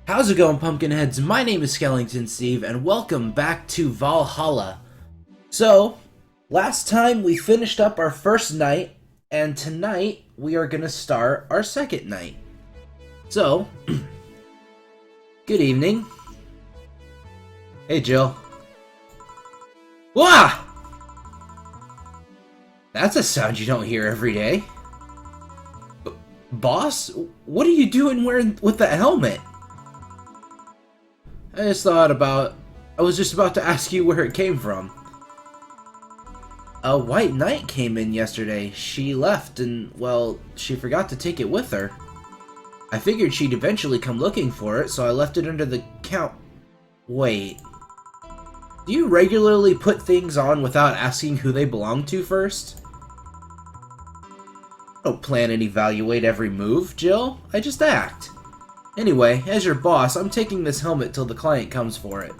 How's it going, Pumpkinheads? My name is SkellingtonSteve, and welcome back to Valhalla. So, last time we finished up our first night, and tonight we are gonna start our second night. So, good evening. Hey, Jill. Wah! That's a sound you don't hear every day. Boss, what are you doing wearing with that helmet? I was just about to ask you where it came from. A white knight came in yesterday. She left and, well, she forgot to take it with her. I figured she'd eventually come looking for it, so I left it under the Wait. Do you regularly put things on without asking who they belong to first? I don't plan and evaluate every move, Jill. I just act. Anyway, as your boss, I'm taking this helmet till the client comes for it.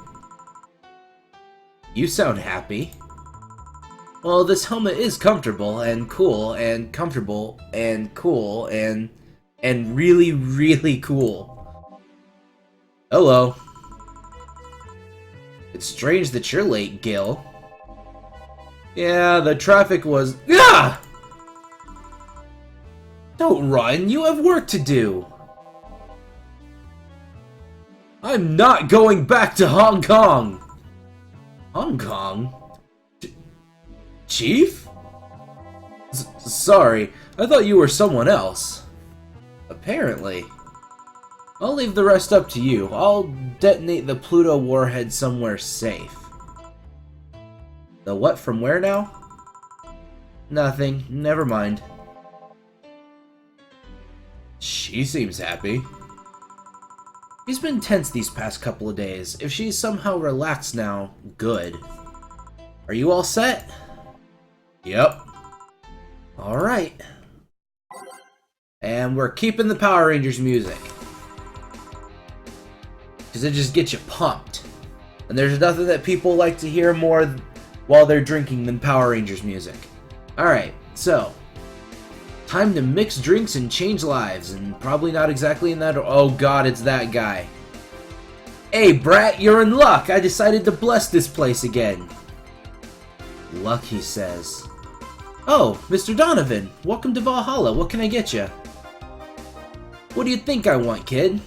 You sound happy. Well, this helmet is comfortable and cool and comfortable and cool and really, really cool. Hello. It's strange that you're late, Gil. Yeah, the traffic was... Ah! Don't run, you have work to do. I'm not going back to Hong Kong! Hong Kong? Chief? Sorry, I thought you were someone else. Apparently. I'll leave the rest up to you. I'll detonate the Pluto warhead somewhere safe. The what from where now? Nothing, never mind. She seems happy. She's been tense these past couple of days. If she's somehow relaxed now, good. Are you all set? Yep. Alright. And we're keeping the Power Rangers music. Because it just gets you pumped. And there's nothing that people like to hear more while they're drinking than Power Rangers music. Alright, so... time to mix drinks and change lives, and probably not exactly in that... Oh god, it's that guy. Hey, brat, you're in luck! I decided to bless this place again. Luck, he says. Oh, Mr. Donovan, welcome to Valhalla. What can I get you? What do you think I want, kid?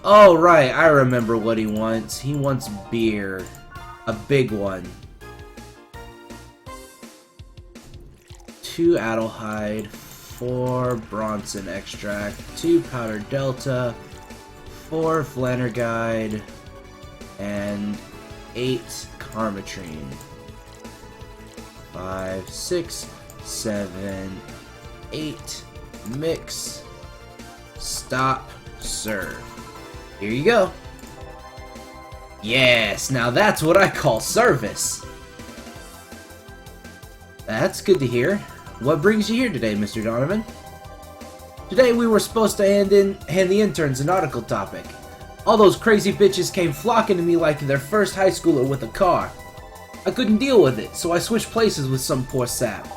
Oh, right, I remember what he wants. He wants beer. A big one. 2 Adelhyde, 4 Bronson extract, 2 Powder Delta, 4 Flanergide, and 8 Carmatrine. 5, 6, 7, 8, mix, stop, serve. Here you go. Yes, now that's what I call service. That's good to hear. What brings you here today, Mr. Donovan? Today we were supposed to hand the interns a nautical topic. All those crazy bitches came flocking to me like their first high schooler with a car. I couldn't deal with it, so I switched places with some poor sap.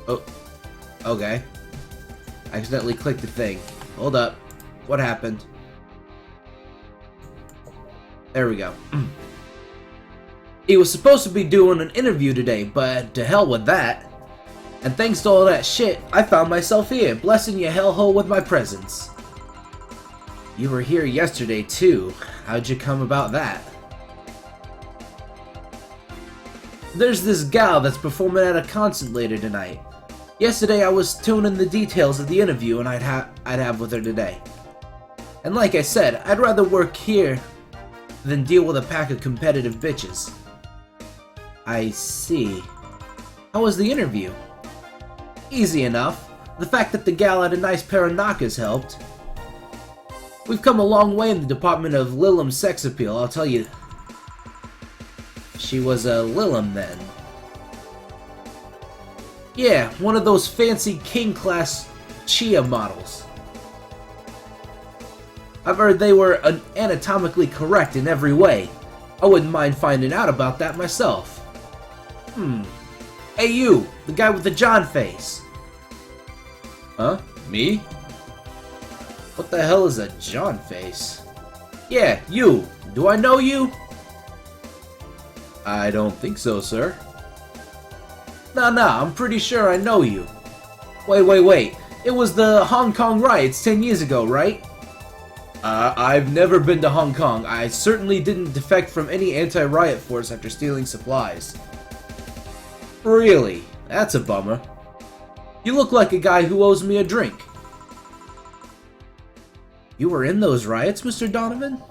Oh, okay. I accidentally clicked the thing. Hold up. What happened? There we go. He was supposed to be doing an interview today, but to hell with that. And thanks to all that shit, I found myself here, blessing your hellhole with my presence. You were here yesterday too. How'd you come about that? There's this gal that's performing at a concert later tonight. Yesterday I was tuning the details of the interview and I'd have with her today. And like I said, I'd rather work here than deal with a pack of competitive bitches. I see. How was the interview? Easy enough. The fact that the gal had a nice pair of knockers helped. We've come a long way in the department of Lilum sex appeal, I'll tell you. She was a Lilum then. Yeah, one of those fancy king-class Chia models. I've heard they were anatomically correct in every way. I wouldn't mind finding out about that myself. Hey you, the guy with the John face. Huh? Me? What the hell is a John face? Yeah, you. Do I know you? I don't think so, sir. Nah, I'm pretty sure I know you. Wait. It was the Hong Kong riots 10 years ago, right? I've never been to Hong Kong. I certainly didn't defect from any anti-riot force after stealing supplies. Really? That's a bummer. You look like a guy who owes me a drink. You were in those riots, Mr. Donovan?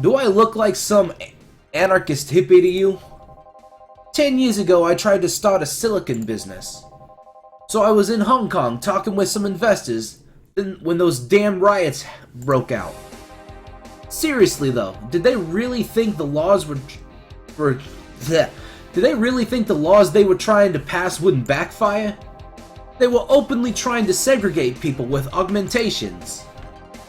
Do I look like some anarchist hippie to you? 10 years ago, I tried to start a silicon business. So I was in Hong Kong talking with some investors when those damn riots broke out. Seriously though, did they really think the laws did they really think the laws they were trying to pass wouldn't backfire? They were openly trying to segregate people with augmentations.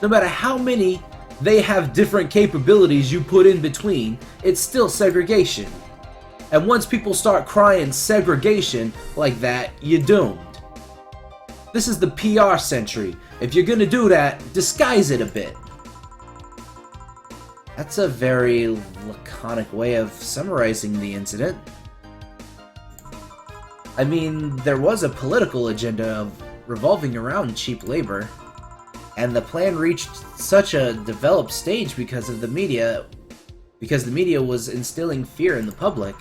No matter how many they have different capabilities you put in between, it's still segregation. And once people start crying segregation like that, you're doomed. This is the PR century. If you're gonna do that, disguise it a bit. That's a very laconic way of summarizing the incident. I mean, there was a political agenda revolving around cheap labor, and the plan reached such a developed stage because the media was instilling fear in the public.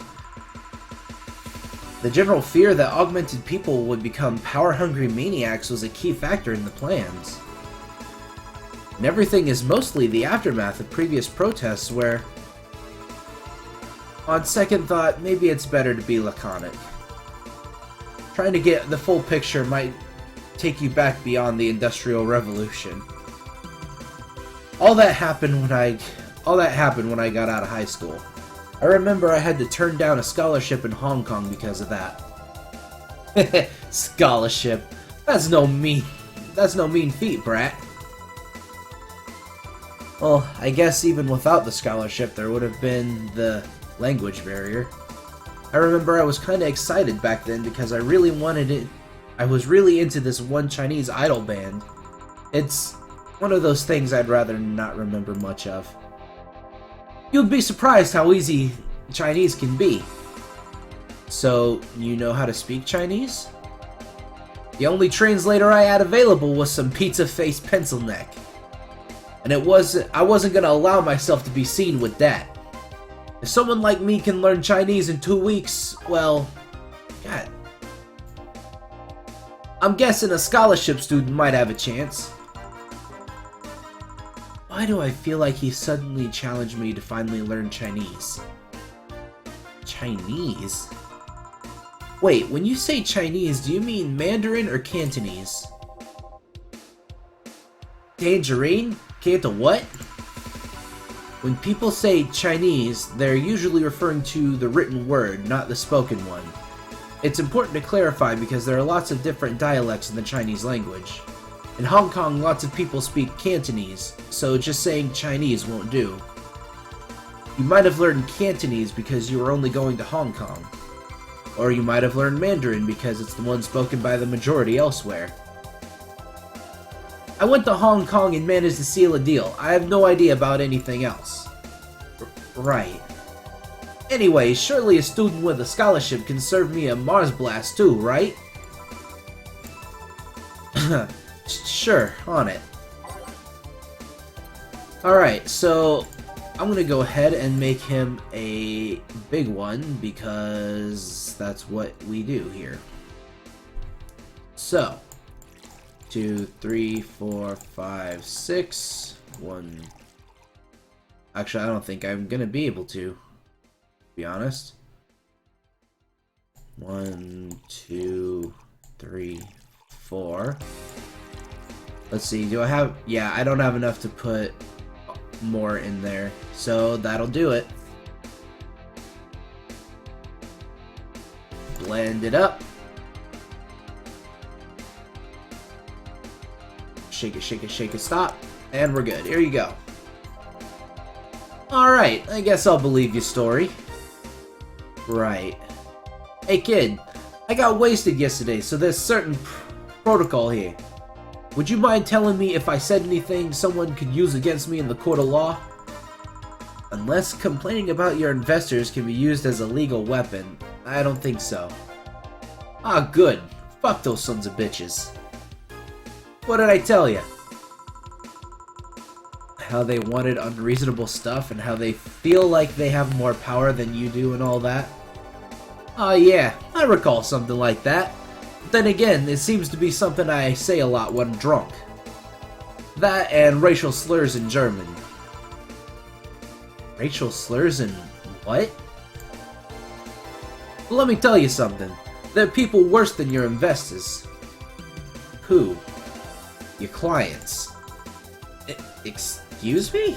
The general fear that augmented people would become power-hungry maniacs was a key factor in the plans. And everything is mostly the aftermath of previous protests where, on second thought, maybe it's better to be laconic. Trying to get the full picture might take you back beyond the Industrial Revolution. All that happened when I got out of high school. I remember I had to turn down a scholarship in Hong Kong because of that. Scholarship. That's no mean feat, brat. Well, I guess even without the scholarship there would have been the language barrier. I remember I was kinda excited back then because I really wanted it. I was really into this one Chinese idol band. It's one of those things I'd rather not remember much of. You'd be surprised how easy Chinese can be. So, you know how to speak Chinese? The only translator I had available was some pizza-faced pencil neck. And I wasn't gonna allow myself to be seen with that. If someone like me can learn Chinese in 2 weeks, well, God. I'm guessing a scholarship student might have a chance. Why do I feel like he suddenly challenged me to finally learn Chinese? Chinese? Wait, when you say Chinese, do you mean Mandarin or Cantonese? Tangerine? Canto what? When people say Chinese, they're usually referring to the written word, not the spoken one. It's important to clarify because there are lots of different dialects in the Chinese language. In Hong Kong, lots of people speak Cantonese, so just saying Chinese won't do. You might have learned Cantonese because you were only going to Hong Kong. Or you might have learned Mandarin because it's the one spoken by the majority elsewhere. I went to Hong Kong and managed to seal a deal. I have no idea about anything else. Right. Anyway, surely a student with a scholarship can serve me a Mars Blast too, right? Sure, on it. Alright, so I'm gonna go ahead and make him a big one because that's what we do here. So, 2, 3, 4, 5, 6, 1. Actually, I don't think I'm gonna be able to be honest. 1, 2, 3, 4. Let's see, do I have... Yeah, I don't have enough to put more in there, so that'll do it. Blend it up. Shake it, shake it, shake it, stop. And we're good. Here you go. Alright, I guess I'll believe your story. Right. Hey kid, I got wasted yesterday, so there's certain protocol here. Would you mind telling me if I said anything someone could use against me in the court of law? Unless complaining about your investors can be used as a legal weapon, I don't think so. Ah, good. Fuck those sons of bitches. What did I tell you? How they wanted unreasonable stuff and how they feel like they have more power than you do and all that? Oh yeah, I recall something like that. But then again, it seems to be something I say a lot when drunk. That and racial slurs in German. Racial slurs in what? Well, let me tell you something. There are people worse than your investors. Who? Your clients. Excuse me?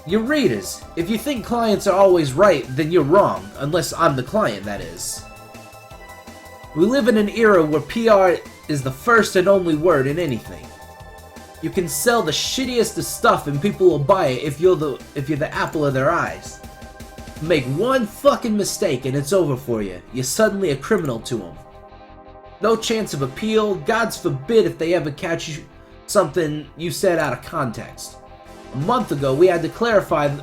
Your readers. If you think clients are always right, then you're wrong. Unless I'm the client, that is. We live in an era where PR is the first and only word in anything. You can sell the shittiest of stuff and people will buy it if you're the apple of their eyes. Make one fucking mistake and it's over for you. You're suddenly a criminal to them. No chance of appeal. God's forbid if they ever catch you something you said out of context. A month ago, we had to clarify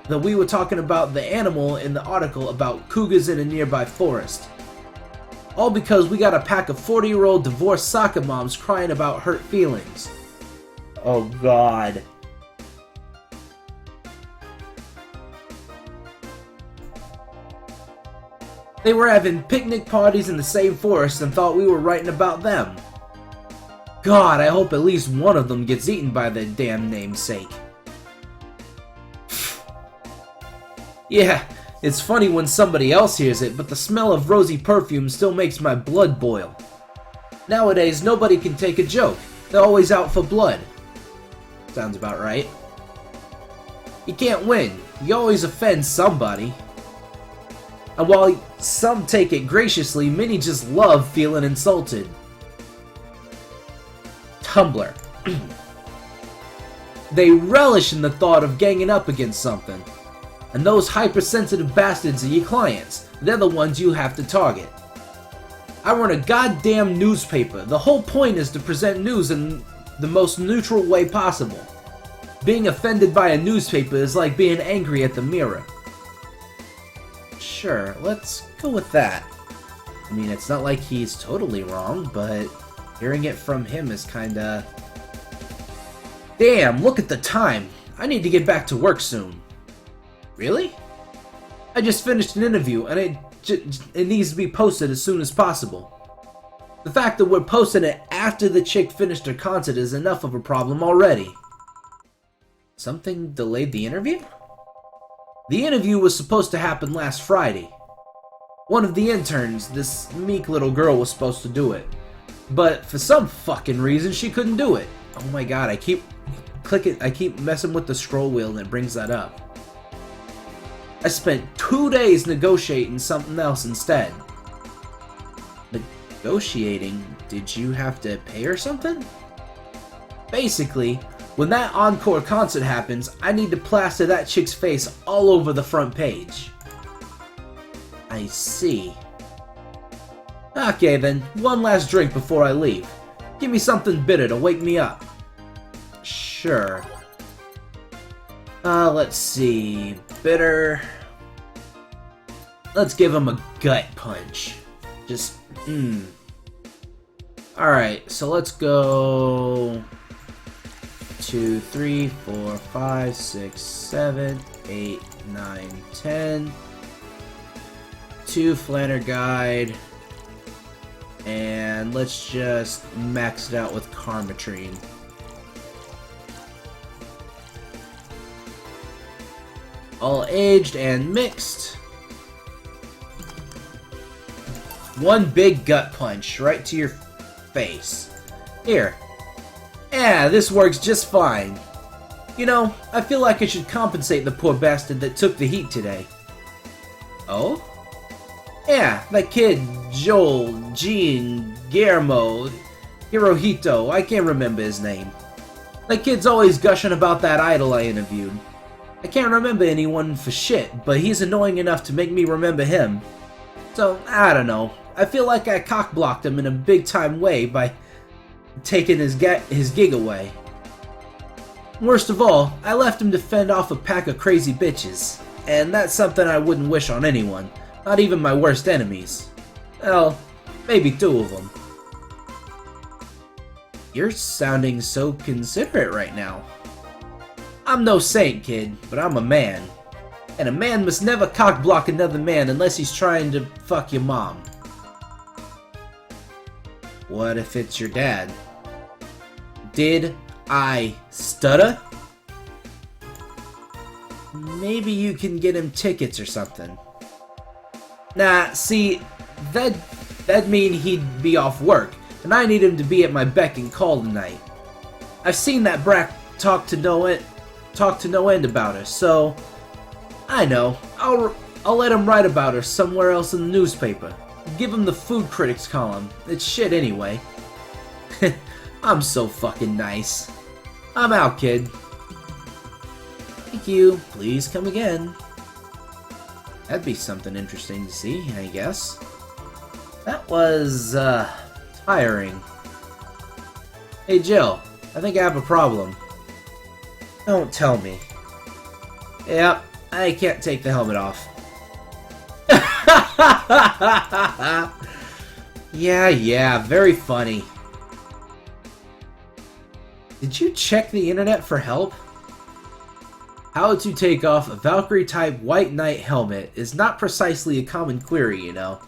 that we were talking about the animal in the article about cougars in a nearby forest. All because we got a pack of 40-year-old divorced soccer moms crying about hurt feelings. Oh God. They were having picnic parties in the same forest and thought we were writing about them. God, I hope at least one of them gets eaten by their damn namesake. Yeah, it's funny when somebody else hears it, but the smell of rosy perfume still makes my blood boil. Nowadays, nobody can take a joke. They're always out for blood. Sounds about right. You can't win. You always offend somebody. And while some take it graciously, many just love feeling insulted. Tumblr. They relish in the thought of ganging up against something. And those hypersensitive bastards are your clients. They're the ones you have to target. I run a goddamn newspaper. The whole point is to present news in the most neutral way possible. Being offended by a newspaper is like being angry at the mirror. Sure, let's go with that. I mean, it's not like he's totally wrong, but hearing it from him is kinda... Damn, look at the time! I need to get back to work soon. Really? I just finished an interview, and it needs to be posted as soon as possible. The fact that we're posting it after the chick finished her concert is enough of a problem already. Something delayed the interview? The interview was supposed to happen last Friday. One of the interns, this meek little girl, was supposed to do it. But for some fucking reason, she couldn't do it. Oh my god, I keep messing with the scroll wheel and it brings that up. I spent 2 days negotiating something else instead. Negotiating? Did you have to pay her something? Basically, when that encore concert happens, I need to plaster that chick's face all over the front page. I see. Okay then, one last drink before I leave. Give me something bitter to wake me up. Sure. Let's see. Bitter. Let's give him a gut punch. Just, Alright, so let's go... 2, 3, 4, 5, 6, 7, 8, 9, 10. 2 Flanner Guide. And let's just max it out with Karmatrine. All aged and mixed. One big gut punch right to your face. Here. Yeah, this works just fine. You know, I feel like I should compensate the poor bastard that took the heat today. Oh? Yeah, that kid, Joel, Jean, Guillermo, Hirohito, I can't remember his name. That kid's always gushing about that idol I interviewed. I can't remember anyone for shit, but he's annoying enough to make me remember him. So, I don't know. I feel like I cock-blocked him in a big-time way by taking his gig away. Worst of all, I left him to fend off a pack of crazy bitches. And that's something I wouldn't wish on anyone. Not even my worst enemies. Well, maybe 2 of them. You're sounding so considerate right now. I'm no saint, kid, but I'm a man. And a man must never cock-block another man unless he's trying to fuck your mom. What if it's your dad? Did I stutter? Maybe you can get him tickets or something. Nah, see, that'd mean he'd be off work, and I need him to be at my beck and call tonight. I've seen that brat talk to no end about her, so I know. I'll let him write about her somewhere else in the newspaper. Give him the food critics column. It's shit anyway. I'm so fucking nice. I'm out, kid. Thank you. Please come again. That'd be something interesting to see, I guess. That was, tiring. Hey, Jill. I think I have a problem. Don't tell me. Yep, I can't take the helmet off. Yeah, very funny. Did you check the internet for help? How to take off a Valkyrie-type White Knight helmet is not precisely a common query, you know.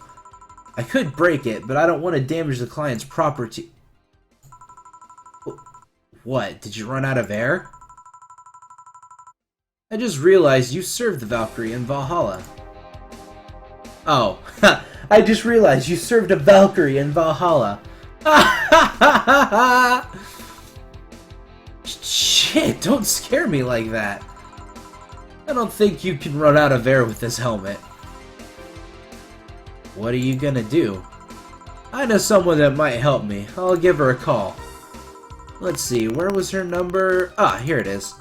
I could break it, but I don't want to damage the client's property. What, did you run out of air? I just realized you served the Valkyrie in Valhalla. Oh, I just realized you served a Valkyrie in Valhalla. Shit, don't scare me like that. I don't think you can run out of air with this helmet. What are you gonna do? I know someone that might help me. I'll give her a call. Let's see, where was her number? Ah, here it is.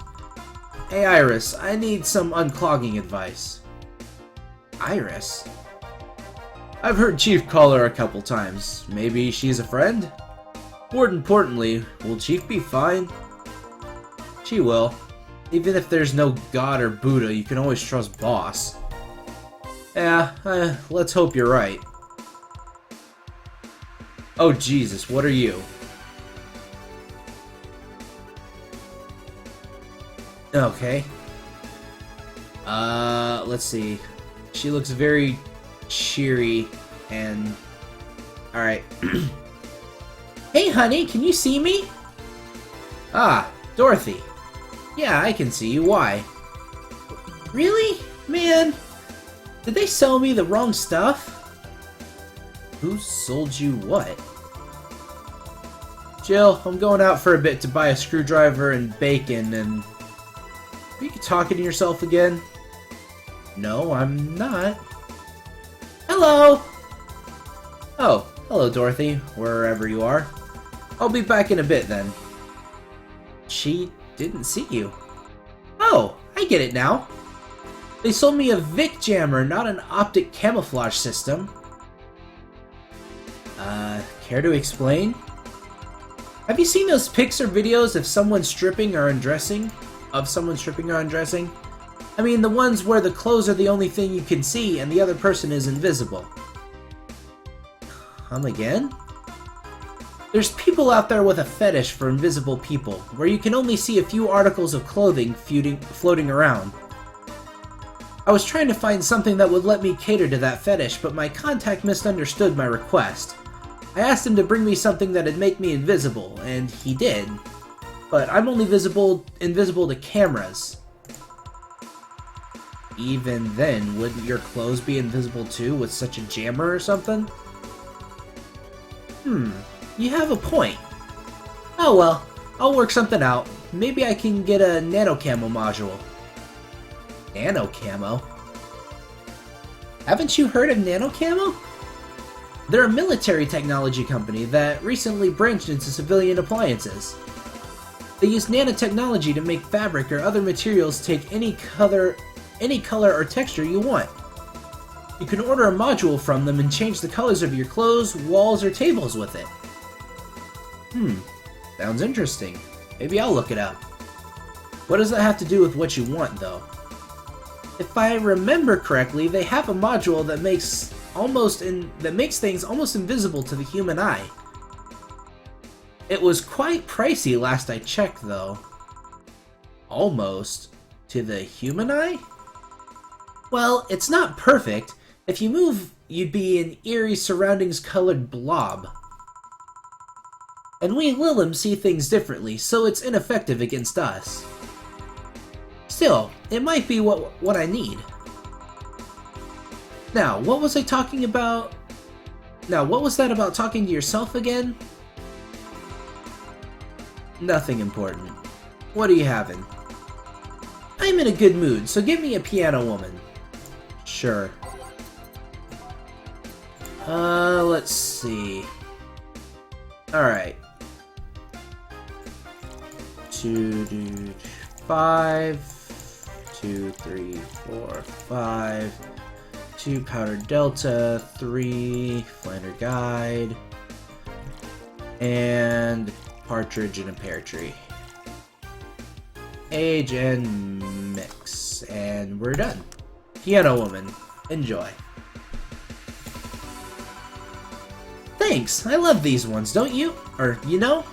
Hey Iris, I need some unclogging advice. Iris? I've heard Chief call her a couple times. Maybe she's a friend? More importantly, will Chief be fine? She will. Even if there's no God or Buddha, you can always trust Boss. Yeah, let's hope you're right. Oh Jesus, what are you? Okay. Let's see. She looks very cheery and... Alright. Hey honey, can you see me? Ah, Dorothy. Yeah, I can see you. Why? Really? Man, did they sell me the wrong stuff? Who sold you what? Jill, I'm going out for a bit to buy a screwdriver and bacon and... Are you talking to yourself again? No, I'm not. Hello! Oh, hello Dorothy, wherever you are. I'll be back in a bit then. She didn't see you. Oh, I get it now. They sold me a Vic jammer, not an optic camouflage system. Care to explain? Have you seen those pics or videos of someone stripping or undressing? I mean, the ones where the clothes are the only thing you can see and the other person is invisible. Come again? There's people out there with a fetish for invisible people, where you can only see a few articles of clothing floating around. I was trying to find something that would let me cater to that fetish, but my contact misunderstood my request. I asked him to bring me something that'd make me invisible, and he did. But I'm only invisible to cameras. Even then, wouldn't your clothes be invisible too with such a jammer or something? You have a point. Oh well, I'll work something out. Maybe I can get a nano camo module. Nano camo? Haven't you heard of nano camo? They're a military technology company that recently branched into civilian appliances. They use nanotechnology to make fabric or other materials take any color or texture you want. You can order a module from them and change the colors of your clothes, walls, or tables with it. Sounds interesting. Maybe I'll look it up. What does that have to do with what you want, though? If I remember correctly, they have a module that makes things almost invisible to the human eye. It was quite pricey last I checked, though. Almost. To the human eye? Well, it's not perfect. If you move, you'd be an eerie surroundings-colored blob. And we Lilim see things differently, so it's ineffective against us. Still, it might be what I need. Now, what was I talking about? Now, what was that about talking to yourself again? Nothing important. What are you having? I'm in a good mood, so give me a piano woman. Sure. Let's see. Alright. 2, 5, 2, 3, 4, 5, 2 powder delta, 3 flander guide, and partridge in a pear tree. Age and mix, and we're done. Piano woman, enjoy. Thanks, I love these ones, don't you? Or, you know?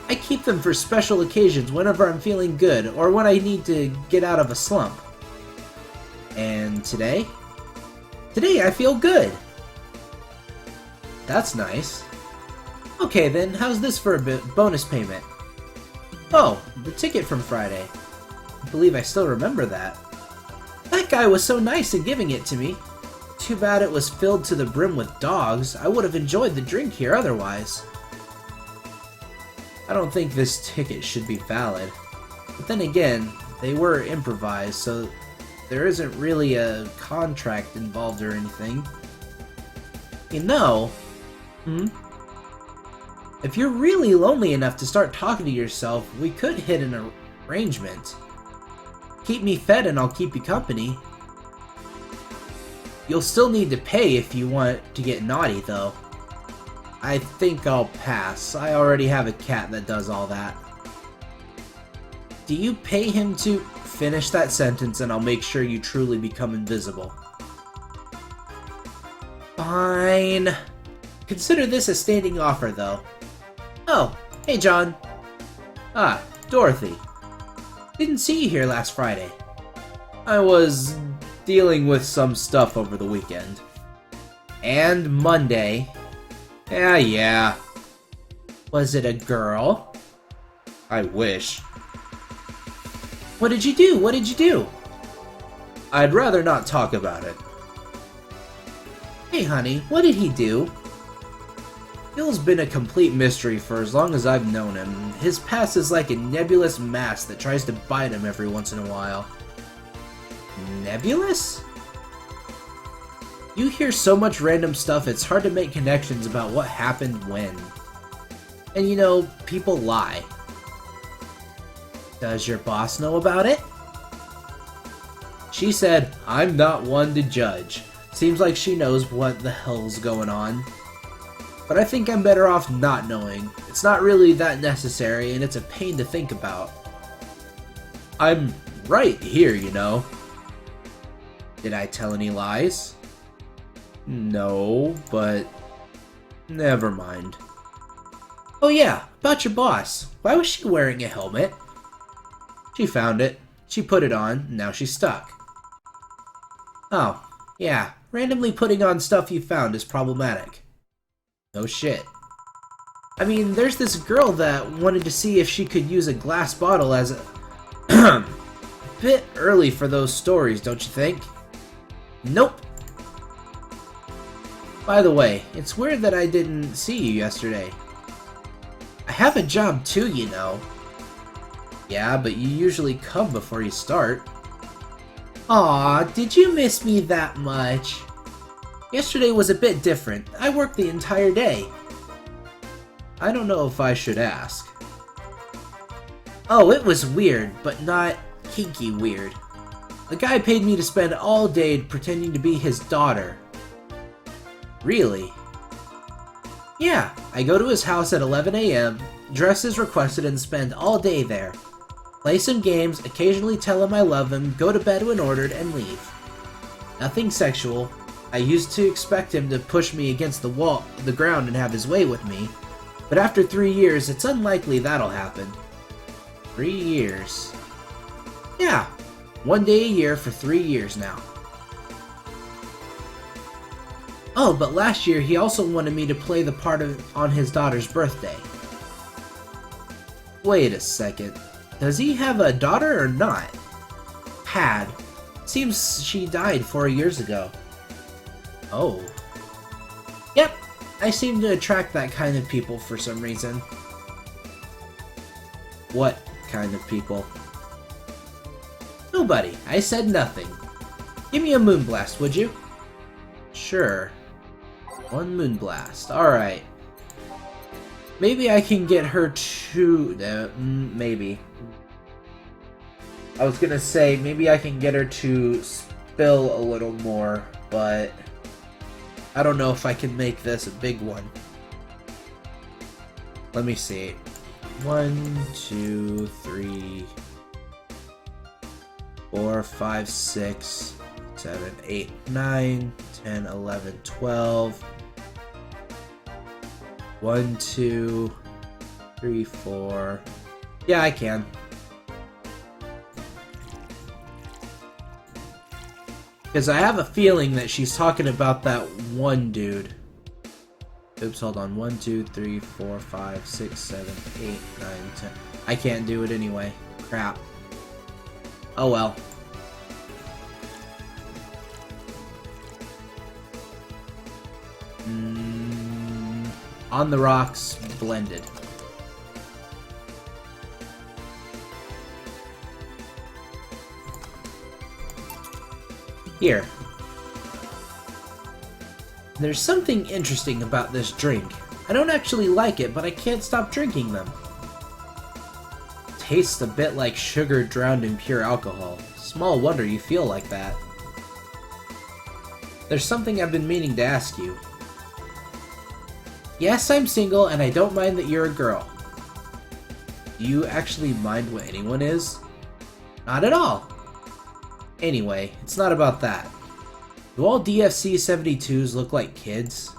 I keep them for special occasions whenever I'm feeling good, or when I need to get out of a slump. And today? Today I feel good! That's nice. Okay then, how's this for a bonus payment? Oh, the ticket from Friday. I believe I still remember that. That guy was so nice in giving it to me. Too bad it was filled to the brim with dogs. I would have enjoyed the drink here otherwise. I don't think this ticket should be valid. But then again, they were improvised, so there isn't really a contract involved or anything. You know, if you're really lonely enough to start talking to yourself, we could hit an arrangement. Keep me fed and I'll keep you company. You'll still need to pay if you want to get naughty, though. I think I'll pass. I already have a cat that does all that. Do you pay him to finish that sentence and I'll make sure you truly become invisible? Fine. Consider this a standing offer, though. Oh, hey John. Ah, Dorothy. Didn't see you here last Friday. I was dealing with some stuff over the weekend. And Monday. Yeah. Was it a girl? I wish. What did you do? What did you do? I'd rather not talk about it. Hey honey, what did he do? Phil's been a complete mystery for as long as I've known him. His past is like a nebulous mass that tries to bite him every once in a while. Nebulous? You hear so much random stuff, it's hard to make connections about what happened when. And you know, people lie. Does your boss know about it? She said, I'm not one to judge. Seems like she knows what the hell's going on. But I think I'm better off not knowing. It's not really that necessary, and it's a pain to think about. I'm right here, you know. Did I tell any lies? No, but never mind. Oh yeah, about your boss. Why was she wearing a helmet? She found it. She put it on, and now she's stuck. Oh, yeah. Randomly putting on stuff you found is problematic. No shit. I mean, there's this girl that wanted to see if she could use a glass bottle as a... Bit early for those stories, don't you think? Nope. By the way, it's weird that I didn't see you yesterday. I have a job too, you know. Yeah, but you usually come before you start. Aw, did you miss me that much? Yesterday was a bit different. I worked the entire day. I don't know if I should ask. Oh, it was weird, but not kinky weird. A guy paid me to spend all day pretending to be his daughter. Really? Yeah, I go to his house at 11 a.m., dress as requested, and spend all day there. Play some games, occasionally tell him I love him, go to bed when ordered, and leave. Nothing sexual. I used to expect him to push me against the ground and have his way with me, but after 3 years, it's unlikely that'll happen. 3 years. Yeah, 1 day a year for 3 years now. Oh, but last year he also wanted me to play the part on his daughter's birthday. Wait a second. Does he have a daughter or not? Had. Seems she died 4 years ago. Oh. Yep, I seem to attract that kind of people for some reason. What kind of people? Nobody. I said nothing. Give me a moonblast, would you? Sure. 1 moonblast. Alright. Maybe I can get her to... maybe. I was gonna say, maybe I can get her to spill a little more, but... I don't know if I can make this a big one. Let me see. 1, 2, 3, 4, 5, 6, 7, 8, 9, 10, 11, 12. 1, 2, 3, 4. Yeah, I can. Because I have a feeling that she's talking about that one dude. Oops, hold on. 1, 2, 3, 4, 5, 6, 7, 8, 9, 10. I can't do it anyway. Crap. Oh well. On the rocks, blended. Here. There's something interesting about this drink. I don't actually like it, but I can't stop drinking them. Tastes a bit like sugar drowned in pure alcohol. Small wonder you feel like that. There's something I've been meaning to ask you. Yes, I'm single, and I don't mind that you're a girl. Do you actually mind what anyone is? Not at all. Anyway, it's not about that. Do all DFC-72s look like kids?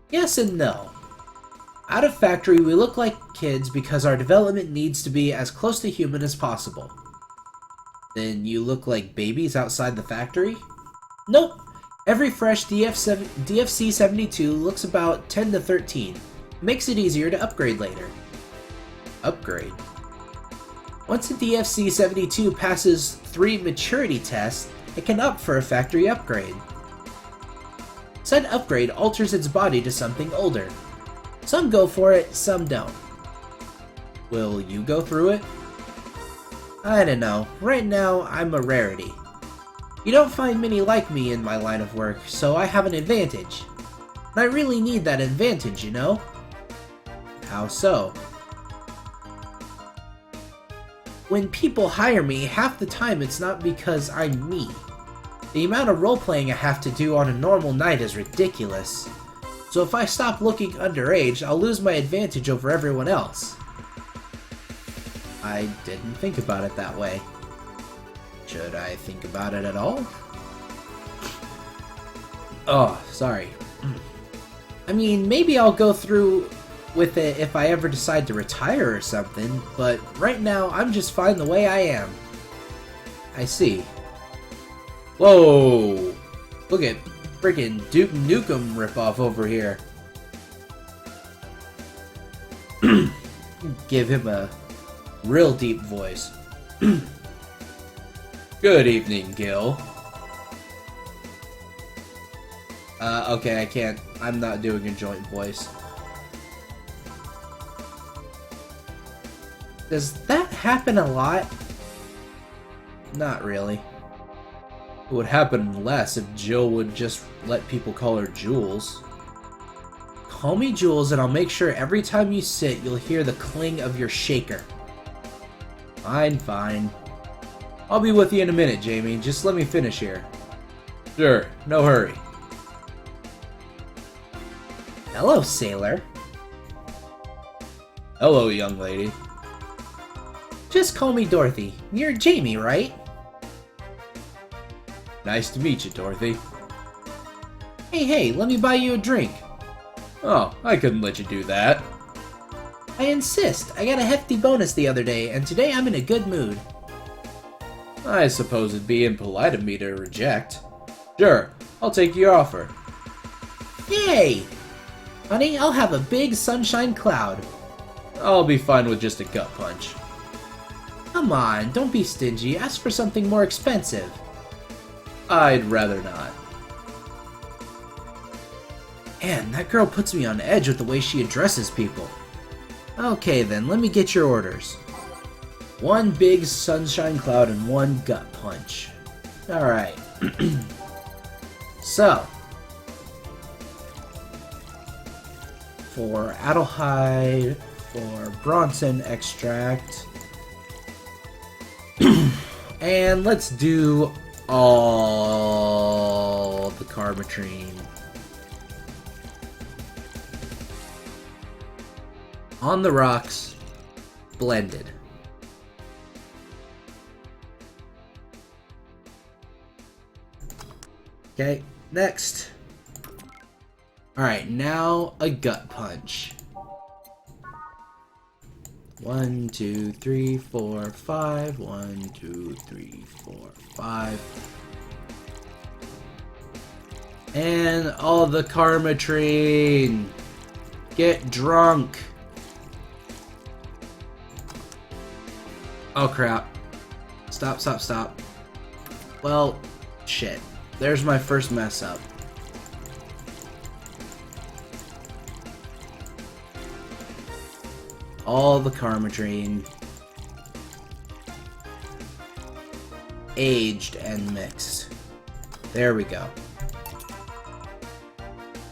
Yes and no. Out of factory, we look like kids because our development needs to be as close to human as possible. Then you look like babies outside the factory? Nope. Every fresh DFC-72 looks about 10 to 13. Makes it easier to upgrade later. Upgrade? Once a DFC-72 passes 3 maturity tests, it can opt for a factory upgrade. Said upgrade alters its body to something older. Some go for it, some don't. Will you go through it? I don't know. Right now, I'm a rarity. You don't find many like me in my line of work, so I have an advantage. And I really need that advantage, you know? How so? When people hire me, half the time it's not because I'm me. The amount of role-playing I have to do on a normal night is ridiculous. So if I stop looking underage, I'll lose my advantage over everyone else. I didn't think about it that way. Should I think about it at all? Oh, sorry. I mean, maybe I'll go through with it if I ever decide to retire or something, but right now I'm just fine the way I am. I see. Whoa! Look at freaking Duke Nukem ripoff over here. Give him a real deep voice. Good evening, Gil. Okay, I can't. I'm not doing a joint voice. Does that happen a lot? Not really. It would happen less if Jill would just let people call her Jules. Call me Jules and I'll make sure every time you sit, you'll hear the cling of your shaker. Fine, fine. I'll be with you in a minute, Jamie. Just let me finish here. Sure, no hurry. Hello, sailor. Hello, young lady. Just call me Dorothy. You're Jamie, right? Nice to meet you, Dorothy. Hey, let me buy you a drink. Oh, I couldn't let you do that. I insist. I got a hefty bonus the other day, and today I'm in a good mood. I suppose it'd be impolite of me to reject. Sure, I'll take your offer. Yay! Honey, I'll have a big sunshine cloud. I'll be fine with just a gut punch. Come on, don't be stingy. Ask for something more expensive. I'd rather not. Man, that girl puts me on edge with the way she addresses people. Okay then, let me get your orders. One big sunshine cloud and one gut punch. Alright. So, for Adelheid, for Bronson extract, and let's do all the Carbotrine. On the rocks, blended. Okay, next. Alright, now a gut punch. 1, 2, 3, 4, 5. 1, 2, 3, 4, 5. And all the Carbotrine. Get drunk. Oh crap. Stop. Well, shit. There's my first mess up. All the Carbotrine. Aged and mixed. There we go.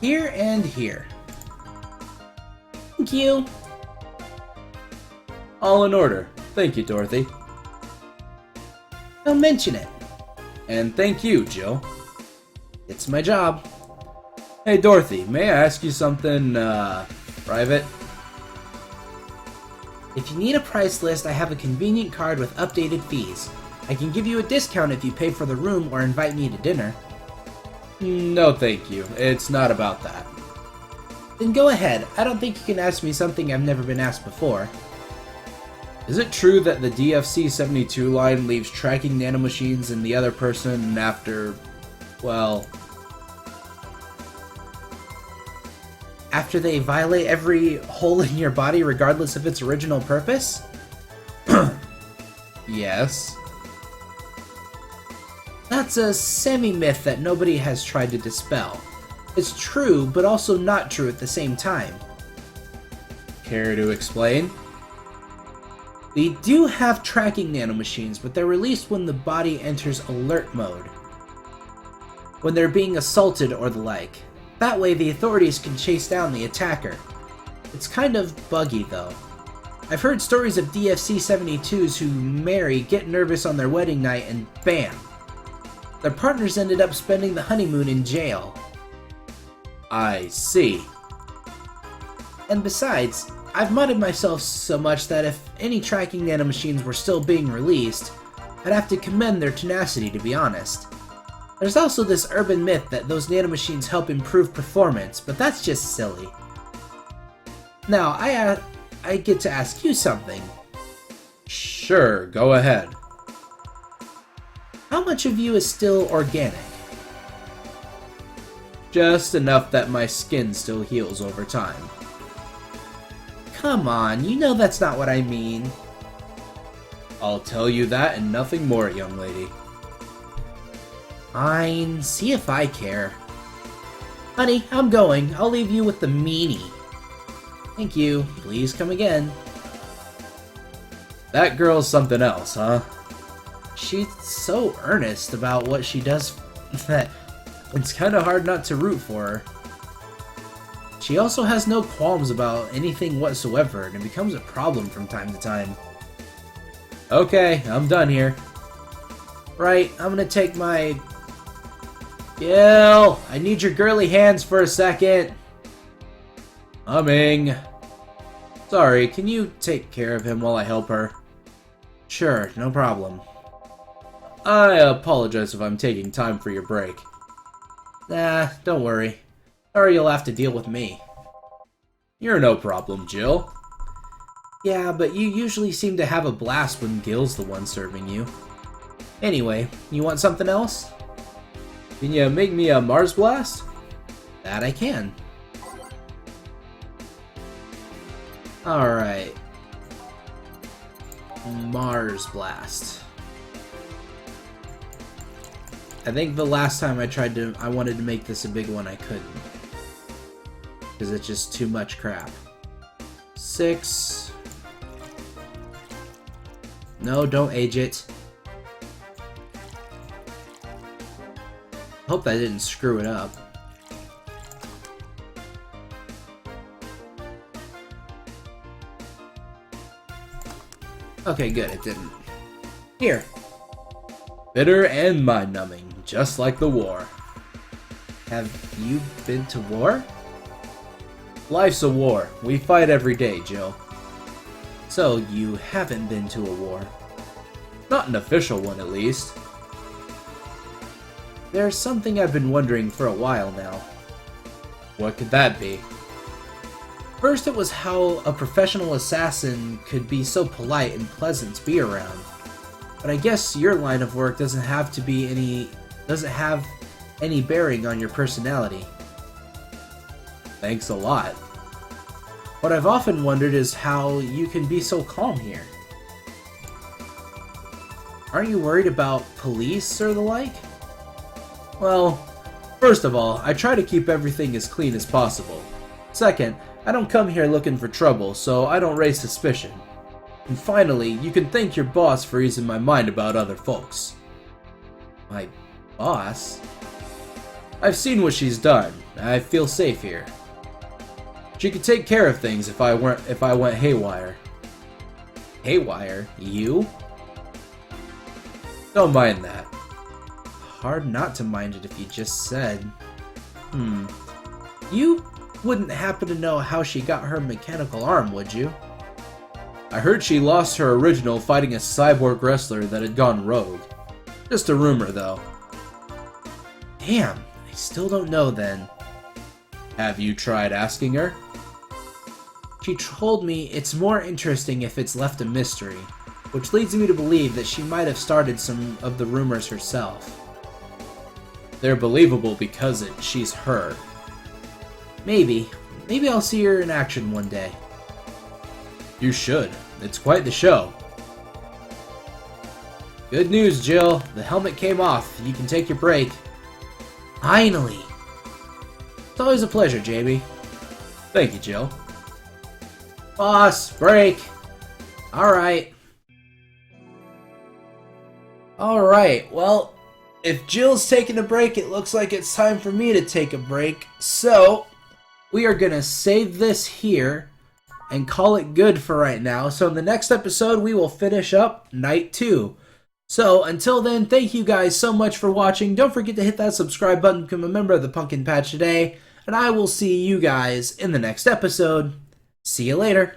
Here and here. Thank you. All in order. Thank you, Dorothy. Don't mention it. And thank you, Jill. It's my job. Hey, Dorothy, may I ask you something, private? If you need a price list, I have a convenient card with updated fees. I can give you a discount if you pay for the room or invite me to dinner. No, thank you. It's not about that. Then go ahead. I don't think you can ask me something I've never been asked before. Is it true that the DFC-72 line leaves tracking nanomachines in the other person after, well, after they violate every hole in your body regardless of its original purpose? Yes. That's a semi-myth that nobody has tried to dispel. It's true, but also not true at the same time. Care to explain? They do have tracking nanomachines, but they're released when the body enters alert mode. When they're being assaulted or the like. That way the authorities can chase down the attacker. It's kind of buggy though. I've heard stories of DFC-72s who marry, get nervous on their wedding night, and bam! Their partners ended up spending the honeymoon in jail. I see. And besides, I've modded myself so much that if any tracking nanomachines were still being released, I'd have to commend their tenacity, to be honest. There's also this urban myth that those nanomachines help improve performance, but that's just silly. Now, I get to ask you something. Sure, go ahead. How much of you is still organic? Just enough that my skin still heals over time. Come on, you know that's not what I mean. I'll tell you that and nothing more, young lady. Fine, see if I care. Honey, I'm going. I'll leave you with the meanie. Thank you. Please come again. That girl's something else, huh? She's so earnest about what she does that it's kind of hard not to root for her. She also has no qualms about anything whatsoever, and it becomes a problem from time to time. Okay, I'm done here. Right, I'm gonna take my... Gil, I need your girly hands for a second. Humming. Sorry, can you take care of him while I help her? Sure, no problem. I apologize if I'm taking time for your break. Nah, don't worry. Sorry you'll have to deal with me. You're no problem, Jill. Yeah, but you usually seem to have a blast when Gil's the one serving you. Anyway, you want something else? Can you make me a Mars Blast? That I can. Alright. Mars Blast. I think the last time I wanted to make this a big one, I couldn't. Because it's just too much crap. 6. No, don't age it. Hope that didn't screw it up. Okay, good, it didn't. Here. Bitter and mind-numbing, just like the war. Have you been to war? Life's a war. We fight every day, Jill. So, you haven't been to a war? Not an official one, at least. There's something I've been wondering for a while now. What could that be? First, it was how a professional assassin could be so polite and pleasant to be around. But I guess your line of work doesn't have any bearing on your personality. Thanks a lot. What I've often wondered is how you can be so calm here. Aren't you worried about police or the like? Well, first of all, I try to keep everything as clean as possible. Second, I don't come here looking for trouble, so I don't raise suspicion. And finally, you can thank your boss for easing my mind about other folks. My boss? I've seen what she's done. I feel safe here. She could take care of things if I went haywire. Haywire? You? Don't mind that. Hard not to mind it if you just said. You wouldn't happen to know how she got her mechanical arm, would you? I heard she lost her original fighting a cyborg wrestler that had gone rogue. Just a rumor, though. Damn, I still don't know then. Have you tried asking her? She told me it's more interesting if it's left a mystery, which leads me to believe that she might have started some of the rumors herself. They're believable because she's her. Maybe I'll see her in action one day. You should. It's quite the show. Good news, Jill. The helmet came off. You can take your break. Finally! It's always a pleasure, JB. Thank you, Jill. Boss, break! Alright. Alright, well, if Jill's taking a break, it looks like it's time for me to take a break. So, we are going to save this here and call it good for right now. So in the next episode, we will finish up Night 2. So until then, thank you guys so much for watching. Don't forget to hit that subscribe button, become a member of the Pumpkin Patch today. And I will see you guys in the next episode. See you later.